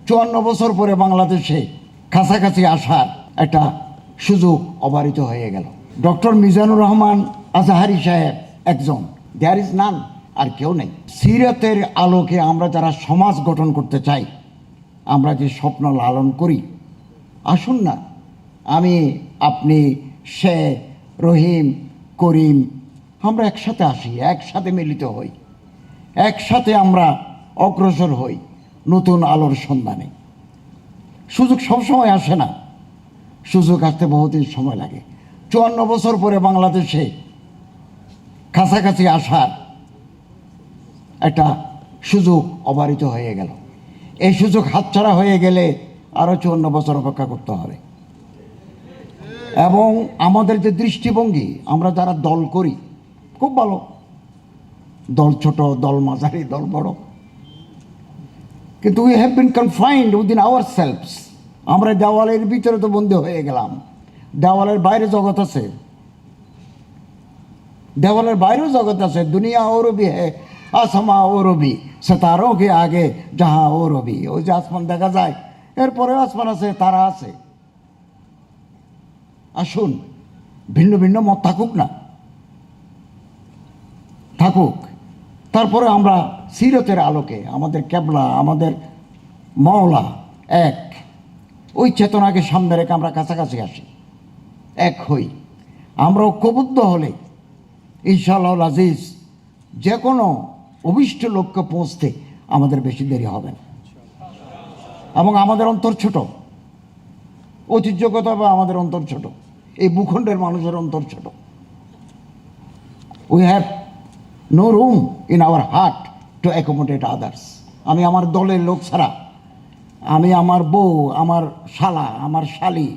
54 বছর পরে বাংলাদেশে কাছাকাছি আসার একটা সুযোগ অবারিত হয়ে গেল। ডক্টর মিজানুর রহমান আজাহারি সাহেব একজন, দেয়ার ইজ নান, আর কেউ নেই। সিরাতের আলোকে আমরা যারা সমাজ গঠন করতে চাই, আমরা যে স্বপ্ন লালন করি, আসুন না আমি, আপনি, সে, রহিম, করিম, আমরা একসাথে আসি, একসাথে মিলিত হই, একসাথে আমরা অগ্রসর হই নতুন আলোর সন্ধানে। সুযোগ সবসময় আসে না, সুযোগ আসতে বহুদিন সময় লাগে। 54 বছর পরে বাংলাদেশে কাছাকাছি আসার একটা সুযোগ অবারিত হয়ে গেল। এই সুযোগ হাতছাড়া হয়ে গেলে আরও 54 বছর অপেক্ষা করতে হবে। এবং আমাদের যে দৃষ্টিভঙ্গি, আমরা যারা দল করি খুব ভালো, দল ছোট, দল মাঝারি, দল বড়, কিন্তু we have been confined within hour selves. আমরা দেওয়ালের ভিতরে তো বন্দী হয়ে গেলাম। দেওয়ালের বাইরে জগৎ আছে, দেওয়ালের বাইরেও জগৎ আছে। দুনিয়া ওর ভি হ্যাঁ, আসমা ওর ভি, সিতারোं के आगे जहाँ ওর ভি। ওই যে আসমান দেখা যায়, এরপরেও আসমান আছে, তারা আছে। আসুন, ভিন্ন ভিন্ন মত থাকুক না, থাকুক, তারপরে আমরা সিরতের আলোকে আমাদের কেবলা, আমাদের মাওলা এক, ওই চেতনাকে সামনে রেখে আমরা কাছাকাছি আসি, এক হই। আমরা ঐক্যবদ্ধ হলে ইনশাআল্লাহ আজিজ যে কোনো অভিষ্ট লক্ষ্যে পৌঁছতে আমাদের বেশি দেরি হবে না। এবং আমাদের অন্তর ছোট, ঐতিহ্যগত বা আমাদের অন্তর ছোট, এই ভূখণ্ডের মানুষের অন্তর ছোট। We have no room in our heart to accommodate others. আমি আমার দলের লোক ছাড়া, আমি আমার বউ, আমার শালা, আমার শালি,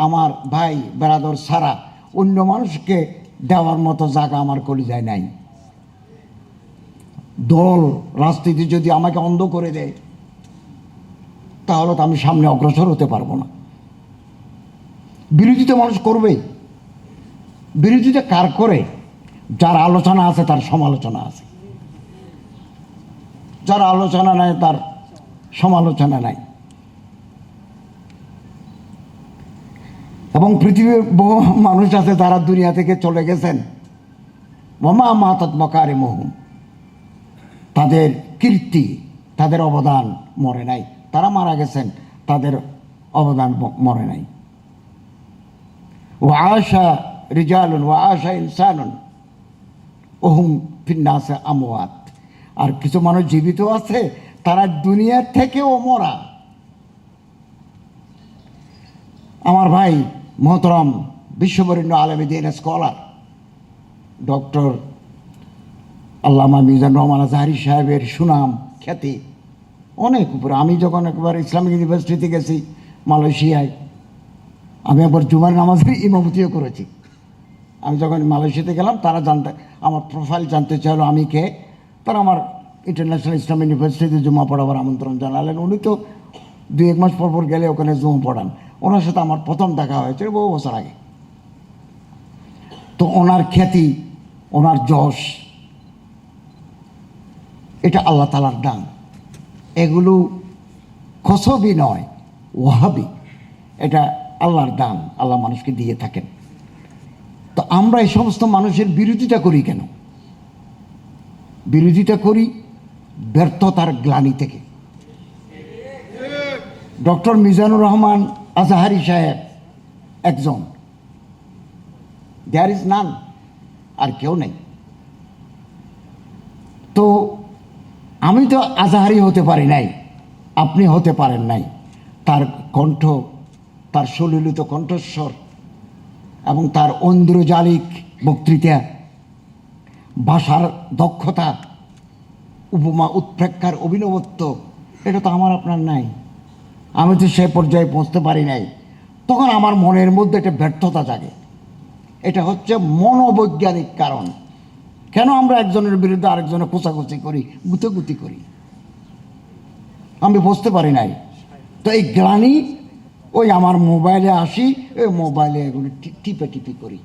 আমার ভাই বেরাদর ছাড়া অন্য মানুষকে দেওয়ার মতো জায়গা আমার কলিজায় নাই। দল রাজনীতি যদি আমাকে অন্ধ করে দেয়, তাহলে তো আমি সামনে অগ্রসর হতে পারবো না। বিরোধিতা মানুষ করবে, বিরোধিতা কার করে? যার আলোচনা আছে তার সমালোচনা আছে, যার আলোচনা নাই তার সমালোচনা নাই। এবং পৃথিবীর বহু মানুষ আছে তারা দুনিয়া থেকে চলে গেছেন, ওমা মাতাত মাকারিমুহুম, তাদের কীর্তি, তাদের অবদান মরে নাই। তারা মারা গেছেন, তাদের অবদান মরে নাই। ওয়া আশা রিজালুন ওয়া আশা ইনসানুন ওহুম ফিন্নাসে আমওয়াত। আর কিছু মানুষ জীবিত আছে, তারা দুনিয়ার থেকেও মরা। আমার ভাই মোহতরম বিশ্ববরেণ্য আলেম দ্বীন স্কলার ডক্টর আল্লামা মিজানুর রহমান আজাহারি সাহেবের সুনাম খ্যাতি অনেক উপরে। আমি যখন একবার ইসলামিক ইউনিভার্সিটিতে গেছি মালয়েশিয়ায়, আমি একবার জুমার নামাজের ইমামতিও করেছি। আমি যখন মালয়েশিয়াতে গেলাম, তারা আমার প্রোফাইল জানতে চাইলো আমি কে। তারা আমার ইন্টারন্যাশনাল ইসলামিক ইউনিভার্সিটিতে জুমা পড়াবার আমন্ত্রণ জানালেন। উনি তো 2-1 মাস পর গেলে ওখানে জুমা পড়ান। ওনার সাথে আমার প্রথম দেখা হয়েছে বহু বছর আগে। তো ওনার খ্যাতি, ওনার যশ, এটা আল্লাহ তাআলার দান। এগুলো খসবি নয়, ওয়াহাবি, এটা আল্লাহর দান, আল্লাহ মানুষকে দিয়ে থাকেন। তো আমরা এই সমস্ত মানুষের বিরোধিতা করি কেন? বিরোধিতা করি ব্যর্থতার গ্লানি থেকে। ডক্টর মিজানুর রহমান আজাহারি সাহেব একজন, দেয়ার ইজ নান, আর কেউ নেই। তো আমি তো আজাহারি হতে পারি নাই, আপনি হতে পারেন নাই। তার কণ্ঠ, তার সুললিত কণ্ঠস্বর এবং তার ঐন্দ্রজালিক বক্তৃতা, ভাষার দক্ষতা, উপমা উৎপ্রেক্ষার অভিনবত্ব, এটা তো আমার আপনার নাই। আমি তো সে পর্যায়ে পৌঁছতে পারি নাই। তখন আমার মনের মধ্যে একটা ব্যর্থতা জাগে। এটা হচ্ছে মনোবৈজ্ঞানিক কারণ। কেন আমরা একজনের বিরুদ্ধে আরেকজনের কোচাকুচি করি, গুতোগুতি করি, আমি বুঝতে পারি নাই। তো এই গ্লানি, ওই আমার মোবাইলে আসি, ওই মোবাইলে এগুলো টিপে করি।